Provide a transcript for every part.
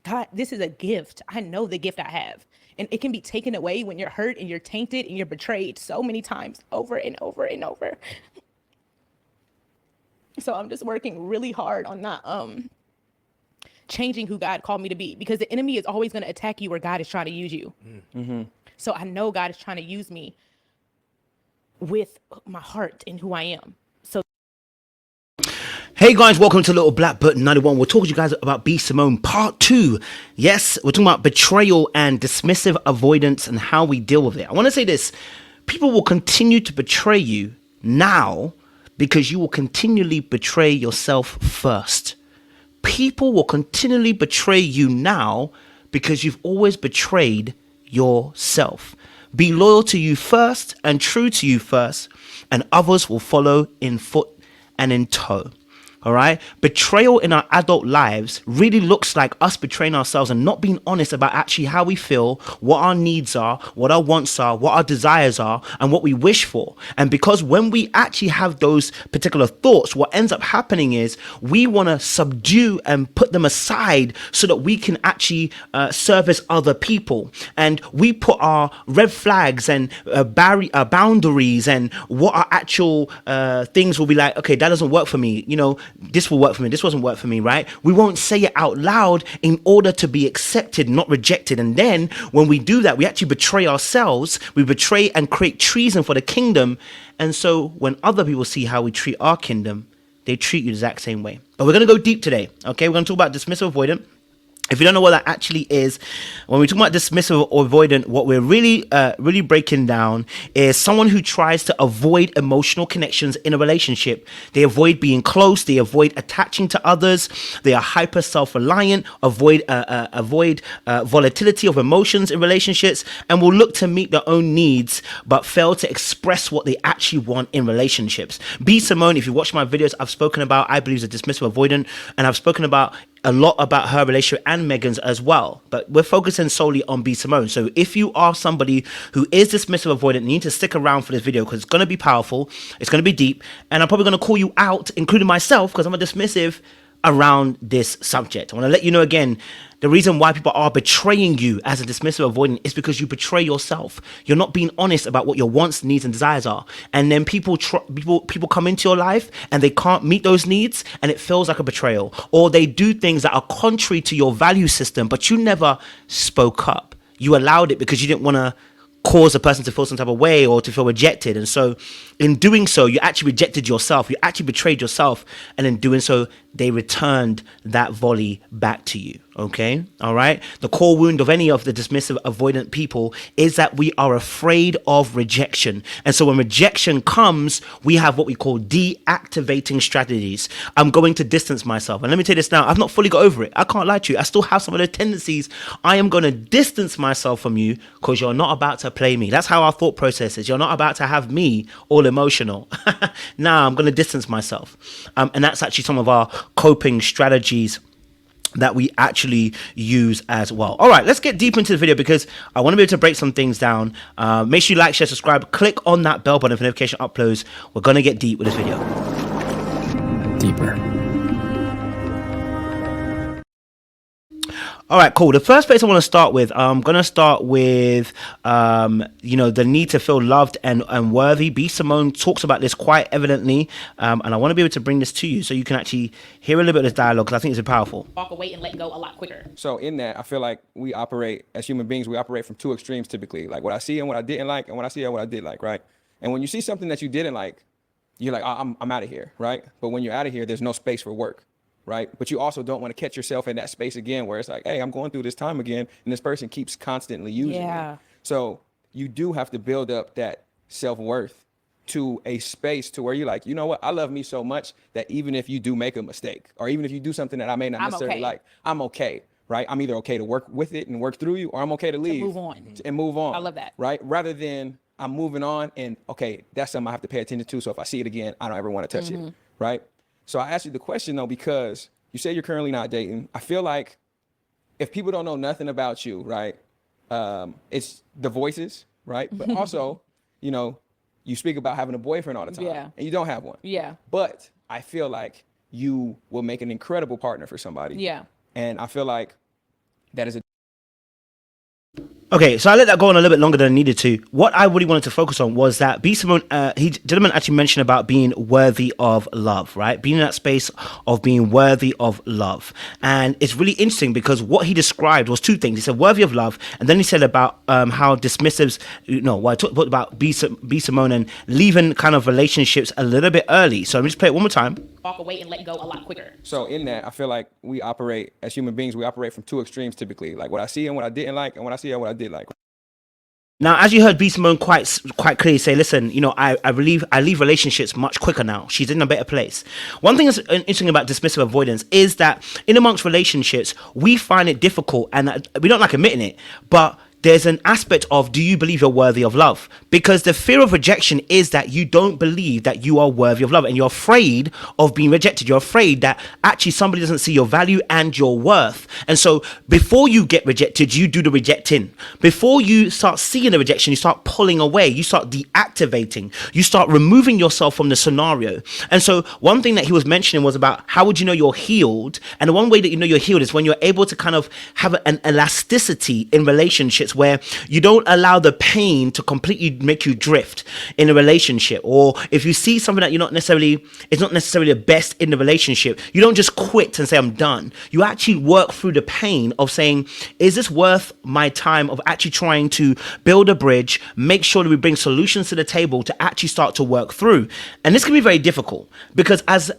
God, this is a gift. I know the gift I have. And it can be taken away when you're hurt and you're tainted and you're betrayed so many times over and over and over. So I'm just working really hard on not changing who God called me to be, because the enemy is always going to attack you where God is trying to use you. Mm-hmm. So I know God is trying to use me with my heart and who I am. So hey guys, welcome to Little Black Button 91. We're talking to you guys about B. Simone part 2. Yes, we're talking about betrayal and dismissive avoidance and how we deal with it. I want to say this: people will continue to betray you now because you will continually betray yourself first. People will continually betray you now because you've always betrayed yourself. Be loyal to you first and true to you first, and others will follow in foot and in tow. All right. Betrayal in our adult lives really looks like us betraying ourselves and not being honest about actually how we feel, what our needs are, what our wants are, what our desires are, and what we wish for. And because when we actually have those particular thoughts, what ends up happening is we want to subdue and put them aside so that we can actually service other people. And we put our red flags and boundaries and what our actual things will be like, okay, that doesn't work for me. You know, this will work for me, this doesn't work for me, right? We won't say it out loud in order to be accepted, not rejected. And then when we do that, we actually betray ourselves. We betray and create treason for the kingdom. And so when other people see how we treat our kingdom, they treat you the exact same way. But we're going to go deep today, okay? We're going to talk about dismissive avoidant. If you don't know what that actually is, when we talk about dismissive or avoidant, what we're really breaking down is someone who tries to avoid emotional connections in a relationship. They avoid being close. They avoid attaching to others. They are hyper self-reliant, avoid volatility of emotions in relationships, and will look to meet their own needs, but fail to express what they actually want in relationships. B. Simone, if you watch my videos, I've spoken about, I believe, is a dismissive avoidant, and I've spoken about a lot about her relationship and Megan's as well, but we're focusing solely on B. Simone. So if you are somebody who is dismissive avoidant, you need to stick around for this video because it's going to be powerful, it's going to be deep, and I'm probably going to call you out, including myself, because I'm a dismissive around this subject. I want to let you know again, the reason why people are betraying you as a dismissive avoidant is because you betray yourself. You're not being honest about what your wants, needs, and desires are. And then people come into your life and they can't meet those needs, and it feels like a betrayal. Or they do things that are contrary to your value system, but you never spoke up. You allowed it because you didn't want to cause a person to feel some type of way or to feel rejected. And so in doing so, you actually rejected yourself. You actually betrayed yourself. And in doing so, they returned that volley back to you. Okay. All right. The core wound of any of the dismissive avoidant people is that we are afraid of rejection. And so when rejection comes, we have what we call deactivating strategies. I'm going to distance myself. And let me tell you this now, I've not fully got over it. I can't lie to you. I still have some of those tendencies. I am going to distance myself from you because you're not about to play me. That's how our thought process is. You're not about to have me all emotional. Nah, I'm going to distance myself. And that's actually some of our coping strategies that we actually use as well. All right, let's get deep into the video because I want to be able to break some things down. Make sure you like, share, subscribe, click on that bell button for notification uploads. We're going to get deep with this video. Deeper. All right, cool. The first place I want to start with, I'm going to start with, the need to feel loved and worthy. B. Simone talks about this quite evidently, and I want to be able to bring this to you so you can actually hear a little bit of this dialogue because I think it's powerful. Walk away and let go a lot quicker. So in that, I feel like we operate, as human beings, we operate from two extremes typically, like what I see and what I didn't like, and what I see and what I did like, right? And when you see something that you didn't like, you're like, oh, I'm out of here, right? But when you're out of here, there's no space for work. Right. But you also don't want to catch yourself in that space again where it's like, hey, I'm going through this time again. And this person keeps constantly using me. So you do have to build up that self-worth to a space to where you're like, you know what? I love me so much that even if you do make a mistake or even if you do something that I may not necessarily like, I'm okay. Right. I'm either okay to work with it and work through you, or I'm okay to leave and move on. I love that. Right. Rather than I'm moving on and okay, that's something I have to pay attention to. So if I see it again, I don't ever want to touch it. Right. So I asked you the question, though, because you say you're currently not dating. I feel like if people don't know nothing about you, right, it's the voices, right? But also, you speak about having a boyfriend all the time and you don't have one. Yeah. But I feel like you will make an incredible partner for somebody. Yeah. And I feel like that is a Okay, so I let that go on a little bit longer than I needed to. What I really wanted to focus on was that B. Simone, gentleman actually mentioned about being worthy of love, right? Being in that space of being worthy of love. And it's really interesting because what he described was two things. He said worthy of love, and then he said about how dismissives, I talked about B. Simone and leaving kind of relationships a little bit early. So let me just play it one more time. Walk away and let go a lot quicker. So in that, I feel like we operate as human beings. We operate from two extremes typically, like what I see and what I didn't like, and what I see and what I did like. Now, as you heard B. Simone quite clearly say, listen, I leave relationships much quicker now. She's in a better place. One thing that's interesting about dismissive avoidance is that in amongst relationships, we find it difficult, and we don't like admitting it, but there's an aspect of, do you believe you're worthy of love? Because the fear of rejection is that you don't believe that you are worthy of love, and you're afraid of being rejected. You're afraid that actually somebody doesn't see your value and your worth. And so before you get rejected, you do the rejecting. Before you start seeing the rejection, you start pulling away, you start deactivating, you start removing yourself from the scenario. And so one thing that he was mentioning was about how would you know you're healed? And the one way that you know you're healed is when you're able to kind of have an elasticity in relationships, where you don't allow the pain to completely make you drift in a relationship. Or if you see something that it's not necessarily the best in the relationship, you don't just quit and say I'm done. You actually work through the pain of saying, is this worth my time of actually trying to build a bridge, make sure that we bring solutions to the table to actually start to work through. And this can be very difficult because as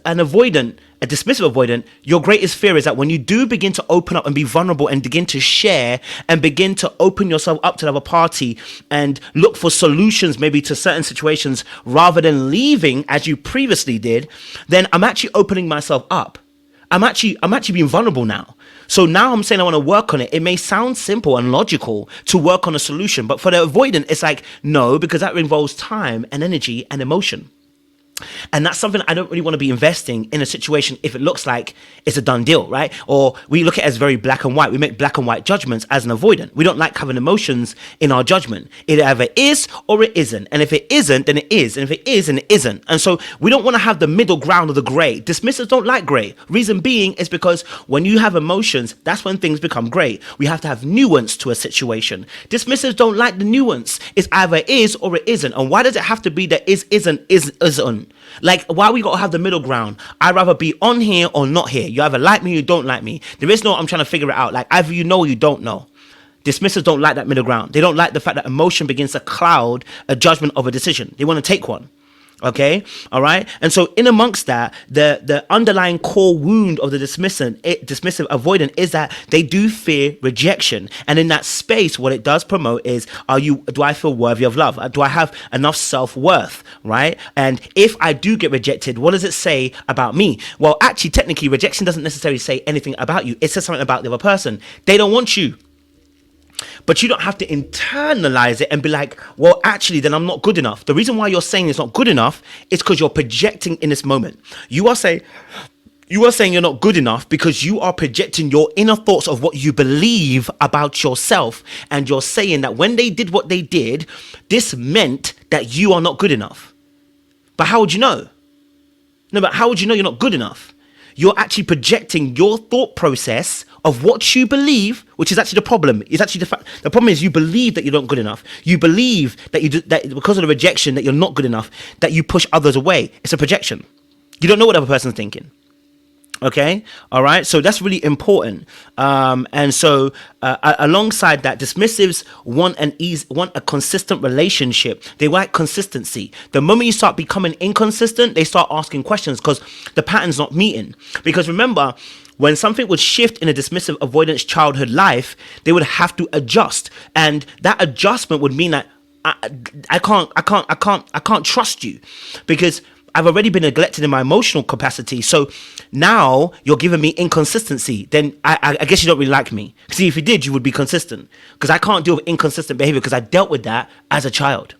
a dismissive avoidant, your greatest fear is that when you do begin to open up and be vulnerable and begin to share and begin to open yourself up to the other party and look for solutions maybe to certain situations rather than leaving as you previously did, then I'm actually opening myself up. I'm actually being vulnerable now. So now I'm saying I want to work on it. It may sound simple and logical to work on a solution, but for the avoidant, it's like, no, because that involves time and energy and emotion. And that's something I don't really want to be investing in a situation if it looks like it's a done deal, right? Or we look at it as very black and white. We make black and white judgments as an avoidant. We don't like having emotions in our judgment. It either is or it isn't. And if it isn't, then it is. And if it is, then it isn't. And so we don't want to have the middle ground of the gray. Dismissives don't like gray. Reason being is because when you have emotions, that's when things become gray. We have to have nuance to a situation. Dismissives don't like the nuance. It's either is or it isn't. And why does it have to be that isn't? Like, why we gotta have the middle ground? I'd rather be on here or not here. You either like me or you don't like me. There is no I'm trying to figure it out. Like, either you know or you don't know. Dismissives don't like that middle ground. They don't like the fact that emotion begins to cloud a judgment of a decision. They want to take one. Okay, all right. And so in amongst that, the underlying core wound of the dismissive avoidant is that they do fear rejection. And in that space, what it does promote is, do I feel worthy of love? Do I have enough self-worth, right? And if I do get rejected, what does it say about me? Well, actually, technically, rejection doesn't necessarily say anything about you. It says something about the other person. They don't want you. But you don't have to internalize it and be like, well, actually, then I'm not good enough. The reason why you're saying it's not good enough is because you're projecting in this moment. You are saying you're not good enough because you are projecting your inner thoughts of what you believe about yourself. And you're saying that when they did what they did, this meant that you are not good enough. But how would you know? No, but how would you know you're not good enough? You're actually projecting your thought process of what you believe, which is actually the problem. It's actually the problem is you believe that you're not good enough. You believe that because of the rejection that you're not good enough, that you push others away. It's a projection. You don't know what the other person's thinking. Okay, all right. So that's really important. And so alongside that, dismissives want a consistent relationship. They like consistency. The moment you start becoming inconsistent, they start asking questions because the pattern's not meeting. Because remember, when something would shift in a dismissive avoidance childhood life, they would have to adjust, and that adjustment would mean that I can't trust you because I've already been neglected in my emotional capacity. So now you're giving me inconsistency. Then I guess you don't really like me. See, if you did, you would be consistent. Because I can't deal with inconsistent behavior because I dealt with that as a child.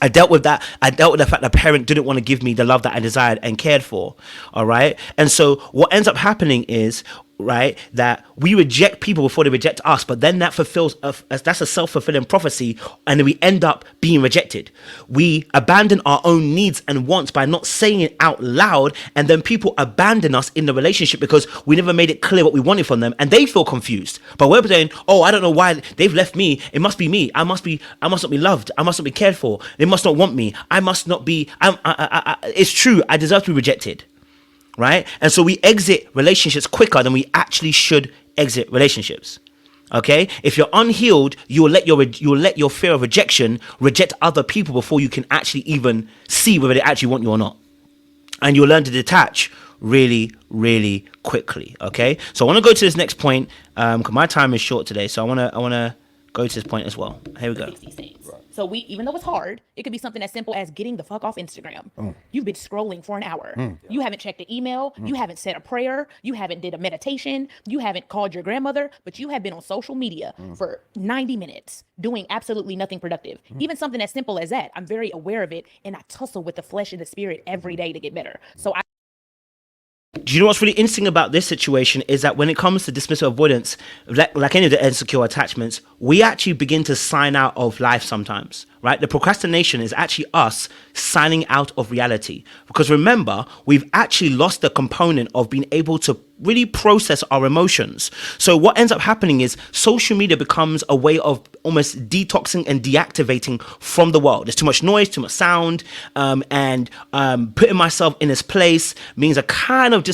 I dealt with that. I dealt with the fact that a parent didn't want to give me the love that I desired and cared for. All right. And so what ends up happening is right, that we reject people before they reject us, but then that fulfills that's a self-fulfilling prophecy, and then we end up being rejected. We abandon our own needs and wants by not saying it out loud, and then people abandon us in the relationship because we never made it clear what we wanted from them, and they feel confused. But we're saying, oh, I don't know why they've left me. It must be me. I must not be loved. I must not be cared for. They must not want me. I must not be. It's true. I deserve to be rejected. Right? And so we exit relationships quicker than we actually should exit relationships. Okay? If you're unhealed, you'll let your fear of rejection reject other people before you can actually even see whether they actually want you or not. And you'll learn to detach really, really quickly. Okay? So I want to go to this next point, because my time is short today. So I wanna go to this point as well. Here we go. These things. So even though it's hard, it could be something as simple as getting the fuck off Instagram. You've been scrolling for an hour. You haven't checked the email. You haven't said a prayer. You haven't did a meditation. You haven't called your grandmother, but you have been on social media for 90 minutes doing absolutely nothing productive. Even something as simple as that, I'm very aware of it, and I tussle with the flesh and the spirit every day to get better. So Do you know what's really interesting about this situation is that when it comes to dismissive avoidance, like any of the insecure attachments, we actually begin to sign out of life sometimes, right? The procrastination is actually us signing out of reality. Because remember, we've actually lost the component of being able to really process our emotions. So what ends up happening is social media becomes a way of almost detoxing and deactivating from the world. There's too much noise, too much sound, and putting myself in this place means I kind of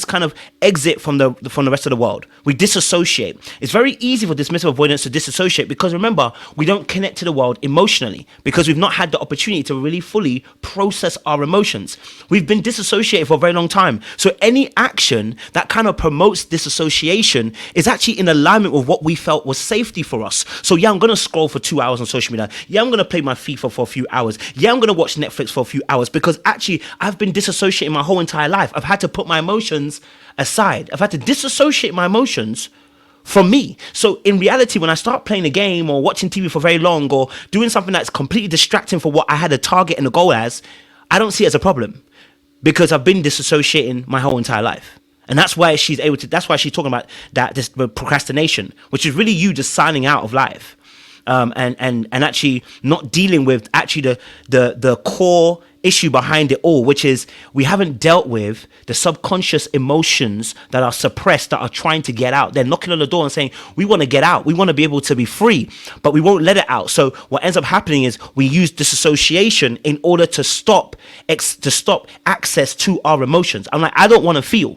exit from the rest of the world. We disassociate. It's very easy for dismissive avoidance to disassociate because remember, we don't connect to the world emotionally because we've not had the opportunity to really fully process our emotions. We've been disassociated for a very long time. So any action that kind of promotes disassociation is actually in alignment with what we felt was safety for us. So yeah, I'm going to scroll for 2 hours on social media. Yeah, I'm going to play my FIFA for a few hours. Yeah, I'm going to watch Netflix for a few hours because actually I've been disassociating my whole entire life. I've had to put my emotions aside. I've had to disassociate my emotions from me. So in reality, when I start playing a game or watching TV for very long or doing something that's completely distracting for what I had a target and a goal as, I don't see it as a problem because I've been disassociating my whole entire life. And that's why she's talking about this procrastination, which is really you just signing out of life. And actually not dealing with actually the core issue behind it all, which is we haven't dealt with the subconscious emotions that are suppressed, that are trying to get out. They're knocking on the door and saying, we want to get out. We want to be able to be free, but we won't let it out. So what ends up happening is we use disassociation in order to stop access to our emotions. I'm like, I don't want to feel.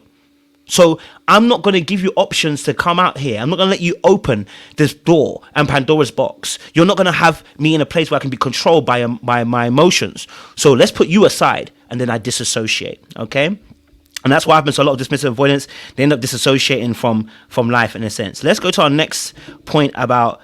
So I'm not going to give you options to come out here. I'm not going to let you open this door and Pandora's box. You're not going to have me in a place where I can be controlled by my emotions. So let's put you aside, and then I disassociate, okay? And that's what happens to a lot of dismissive avoidance. They end up disassociating from life in a sense. Let's go to our next point about,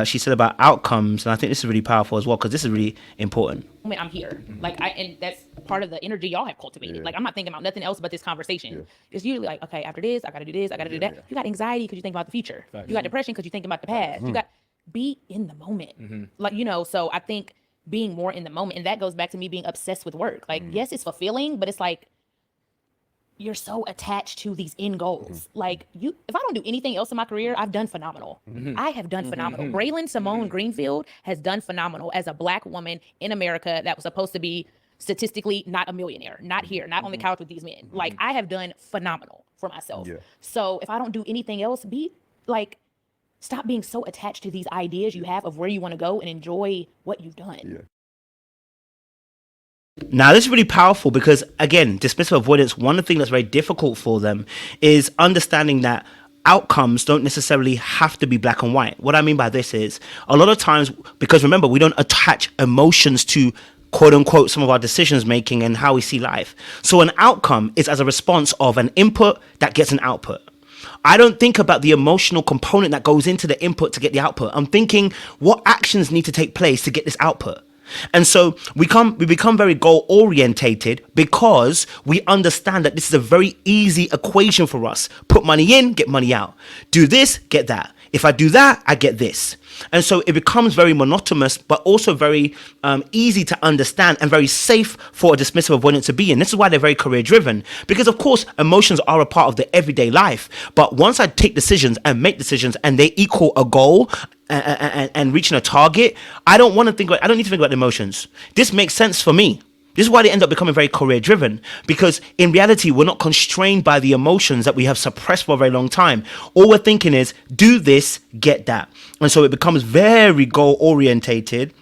she said about outcomes. And I think this is really powerful as well, because this is really important. I'm here. And that's part of the energy y'all have cultivated. Like, I'm not thinking about nothing else but this conversation. It's usually like, okay, after this, I got to do this, I got to do that. You got anxiety because you think about the future. You got depression because you think about the past. You got be in the moment. Like, so I think being more in the moment, and that goes back to me being obsessed with work. Like, yes, it's fulfilling, but it's like, you're so attached to these end goals. Like, if I don't do anything else in my career, I've done phenomenal. I have done phenomenal. Braylon Simone Greenfield has done phenomenal as a Black woman in America that was supposed to be statistically not a millionaire, not here, not on the couch with these men. Like, I have done phenomenal for myself. So if I don't do anything else, stop being so attached to these ideas you have of where you want to go and enjoy what you've done. Now, this is really powerful because, again, dismissive avoidance, one of the things that's very difficult for them is understanding that outcomes don't necessarily have to be black and white. What I mean by this is a lot of times, because remember, we don't attach emotions to quote unquote some of our decisions making and how we see life. So an outcome is as a response of an input that gets an output. I don't think about the emotional component that goes into the input to get the output. I'm thinking what actions need to take place to get this output. And so we become very goal orientated because we understand that this is a very easy equation for us. Put money in, get money out. Do this, get that. If I do that, I get this. And so it becomes very monotonous, but also very easy to understand and very safe for a dismissive avoidant to be in. This is why they're very career driven, because of course emotions are a part of the everyday life. But once I take decisions and make decisions and they equal a goal and reaching a target, I don't need to think about the emotions. This makes sense for me. This is why they end up becoming very career driven, because in reality, we're not constrained by the emotions that we have suppressed for a very long time. All we're thinking is do this, get that. And so it becomes very goal orientated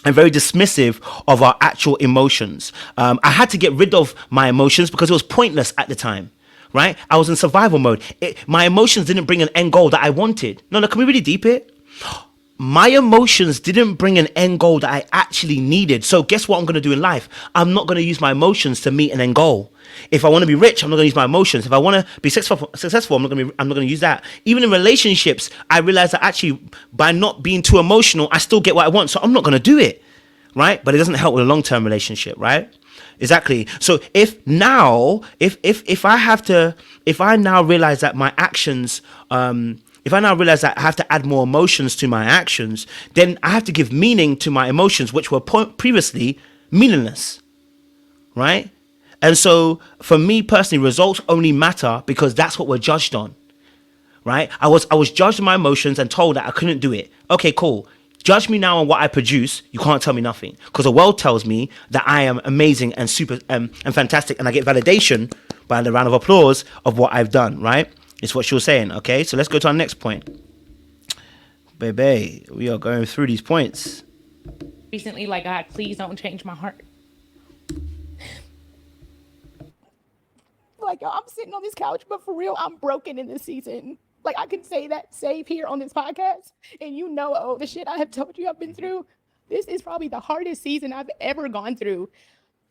and very dismissive of our actual emotions. I had to get rid of my emotions because it was pointless at the time, right? I was in survival mode. My emotions didn't bring an end goal that I wanted. No, can we really deep it? My emotions didn't bring an end goal that I actually needed. So guess what I'm going to do in life? I'm not going to use my emotions to meet an end goal. If I want to be rich, I'm not going to use my emotions. If I want to be successful, I'm not going to use that. Even in relationships, I realized that actually by not being too emotional, I still get what I want. So I'm not going to do it, right? But it doesn't help with a long-term relationship, right? Exactly. So if I now realize that my actions, if I now realize that I have to add more emotions to my actions, then I have to give meaning to my emotions, which were previously meaningless, right? And so for me personally, results only matter because that's what we're judged on, right? I was judged on my emotions and told that I couldn't do it. Okay, cool. Judge me now on what I produce. You can't tell me nothing, because the world tells me that I am amazing and super and fantastic, and I get validation by the round of applause of what I've done, right? It's what she was saying. Okay, so let's go to our next point. Baby, we are going through these points. Recently, like, God, please don't change my heart. Like, I'm sitting on this couch, but for real, I'm broken in this season. Like, I can say that safe here on this podcast, and the shit I have told you I've been through. This is probably the hardest season I've ever gone through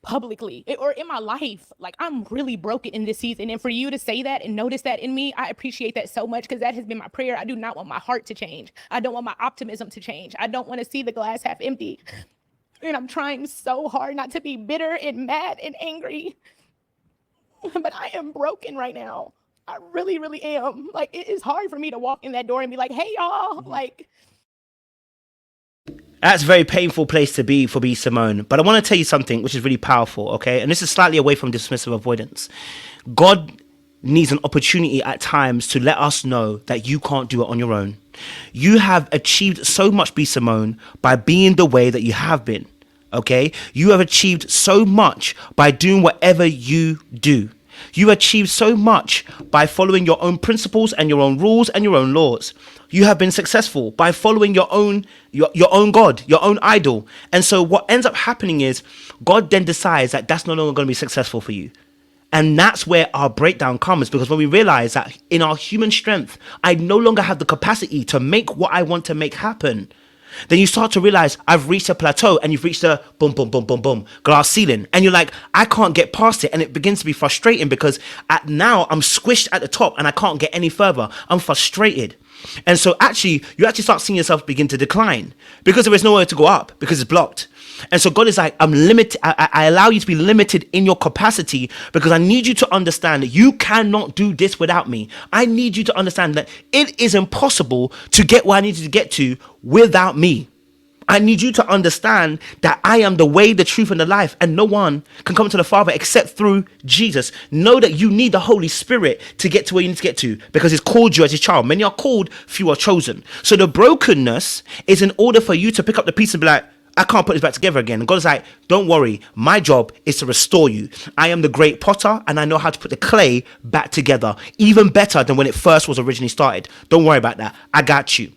publicly or in my life. Like, I'm really broken in this season, and for you to say that and notice that in me, I appreciate that so much, because that has been my prayer. I do not want my heart to change. I don't want my optimism to change. I don't want to see the glass half empty, and I'm trying so hard not to be bitter and mad and angry, but I am broken right now. I really, really am. Like, it is hard for me to walk in that door and be like, hey, y'all, like. That's a very painful place to be for B. Simone. But I want to tell you something which is really powerful, okay? And this is slightly away from dismissive avoidance. God needs an opportunity at times to let us know that you can't do it on your own. You have achieved so much, B. Simone, by being the way that you have been, okay? You have achieved so much by doing whatever you do. You achieved so much by following your own principles and your own rules and your own laws. You have been successful by following your own God, your own idol. And so what ends up happening is God then decides that that's no longer going to be successful for you. And that's where our breakdown comes, because when we realize that in our human strength, I no longer have the capacity to make what I want to make happen, then you start to realize I've reached a plateau, and you've reached a boom, boom, boom, boom, boom, glass ceiling. And you're like, I can't get past it. And it begins to be frustrating because now I'm squished at the top and I can't get any further. I'm frustrated. And so you actually start seeing yourself begin to decline because there is nowhere to go up, because it's blocked. And so God is like, I'm limited. I allow you to be limited in your capacity because I need you to understand that you cannot do this without me. I need you to understand that it is impossible to get where I need you to get to without me. I need you to understand that I am the way, the truth, and the life, and no one can come to the Father except through Jesus. Know that you need the Holy Spirit to get to where you need to get to, because He's called you as His child. Many are called, few are chosen. So the brokenness is in order for you to pick up the piece and be like, I can't put this back together again. And God is like, don't worry, my job is to restore you. I am the great potter, and I know how to put the clay back together, even better than when it first was originally started. Don't worry about that. I got you.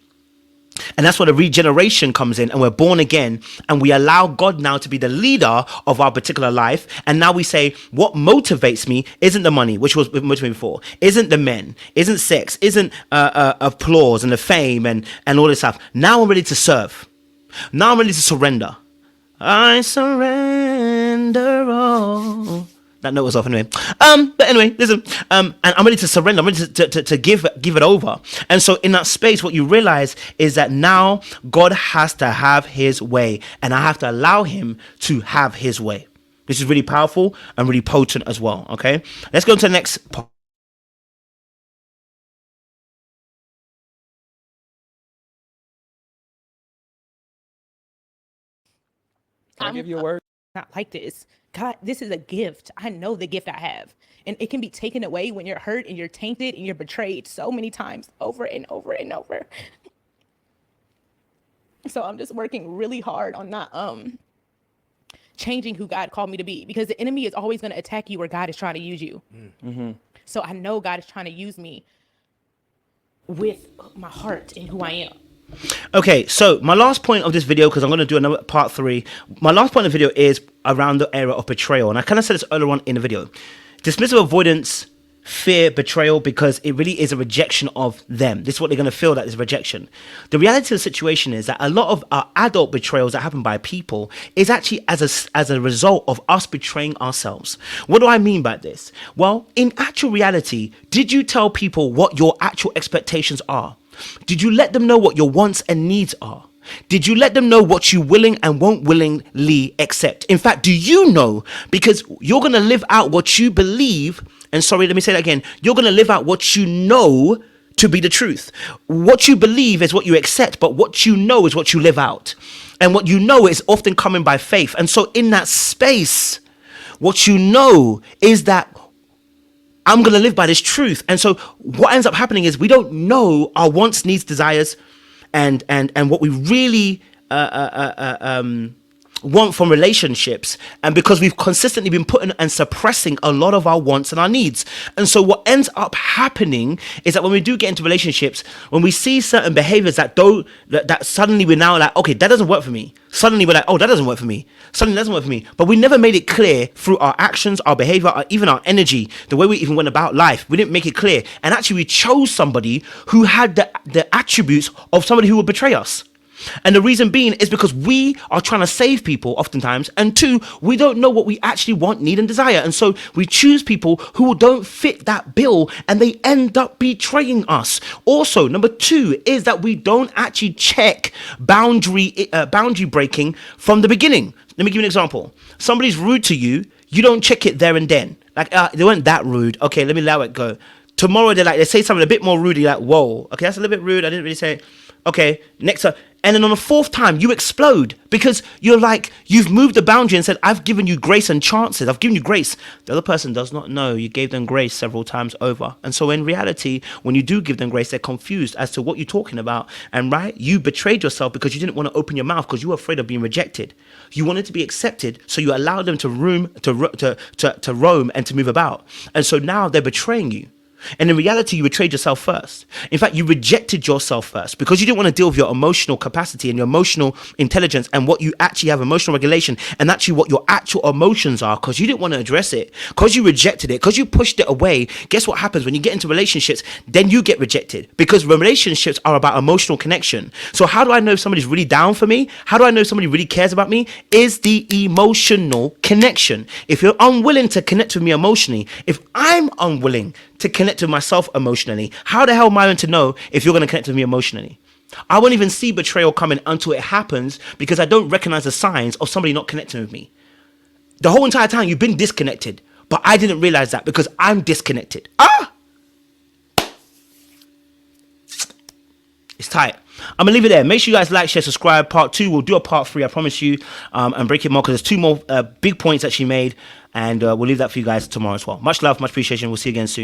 And that's where the regeneration comes in, and we're born again, and we allow God now to be the leader of our particular life. And now we say, what motivates me isn't the money, which was motivating before, isn't the men, isn't sex, isn't applause and the fame and all this stuff. Now I'm ready to serve. Now I'm ready to surrender. I surrender all. That note was off anyway. But anyway, listen. And I'm ready to surrender. I'm ready to give it over. And so in that space, what you realize is that now God has to have His way, and I have to allow Him to have His way. This is really powerful and really potent as well. Okay, let's go to the next part. Can I give you a word? Not like this. God, this is a gift. I know the gift I have. And it can be taken away when you're hurt and you're tainted and you're betrayed so many times over and over and over. So I'm just working really hard on not changing who God called me to be, because the enemy is always going to attack you where God is trying to use you. So I know God is trying to use me with my heart and who I am. Okay, so my last point of this video, because I'm going to do another part 3. My last point of the video is around the area of betrayal. And I kind of said this earlier on in the video. Dismissive avoidance, fear betrayal, because it really is a rejection of them. This is what they're going to feel, that is rejection. The reality of the situation is that a lot of our adult betrayals that happen by people is actually as a result of us betraying ourselves. What do I mean by this? Well, in actual reality, did you tell people what your actual expectations are? Did you let them know what your wants and needs are? Did you let them know what you willing and won't willingly accept? In fact, do you know? Because you're going to live out what you believe. And sorry, let me say that again. You're going to live out what you know to be the truth. What you believe is what you accept, but what you know is what you live out. And what you know is often coming by faith. And so in that space, what you know is that I'm going to live by this truth. And so what ends up happening is we don't know our wants, needs, desires, and what we really want from relationships, and because we've consistently been putting and suppressing a lot of our wants and our needs. And so what ends up happening is that when we do get into relationships, when we see certain behaviors that suddenly we're now like, okay, that doesn't work for me. Suddenly we're like, oh, that doesn't work for me. Suddenly that doesn't work for me. But we never made it clear through our actions, our behavior, even our energy, the way we even went about life. We didn't make it clear. And actually we chose somebody who had the attributes of somebody who would betray us. And the reason being is because we are trying to save people oftentimes, and 2, we don't know what we actually want, need, and desire. And so we choose people who don't fit that bill, and they end up betraying us. Also, number 2 is that we don't actually check boundary breaking from the beginning. Let me give you an example. Somebody's rude to you, you don't check it there and then. Like, they weren't that rude. Okay, let me allow it go. Tomorrow they say something a bit more rude. You're like, whoa, okay, that's a little bit rude. I didn't really say it. Okay, next time. And then on the 4th time, you explode because you're like, you've moved the boundary and said, I've given you grace and chances. I've given you grace. The other person does not know you gave them grace several times over. And so in reality, when you do give them grace, they're confused as to what you're talking about. And right, you betrayed yourself because you didn't want to open your mouth because you were afraid of being rejected. You wanted to be accepted, so you allowed them to roam and to move about. And so now they're betraying you. And in reality, you betrayed yourself first. In fact, you rejected yourself first because you didn't want to deal with your emotional capacity and your emotional intelligence and what you actually have, emotional regulation, and actually what your actual emotions are, because you didn't want to address it, because you rejected it, because you pushed it away. Guess what happens when you get into relationships? Then you get rejected, because relationships are about emotional connection. So how do I know if somebody's really down for me? How do I know if somebody really cares about me? Is the emotional connection. If you're unwilling to connect with me emotionally, if I'm unwilling to connect with myself emotionally, how the hell am I going to know if you're going to connect with me emotionally? I won't even see betrayal coming until it happens, because I don't recognize the signs of somebody not connecting with me. The whole entire time you've been disconnected, but I didn't realize that because I'm disconnected. It's tight. I'm gonna leave it there. Make sure you guys like, share, subscribe. Part 2, we'll do a part 3, I promise you, and break it more, because there's 2 more big points that she made, and we'll leave that for you guys tomorrow as well. Much love, much appreciation. We'll see you again soon.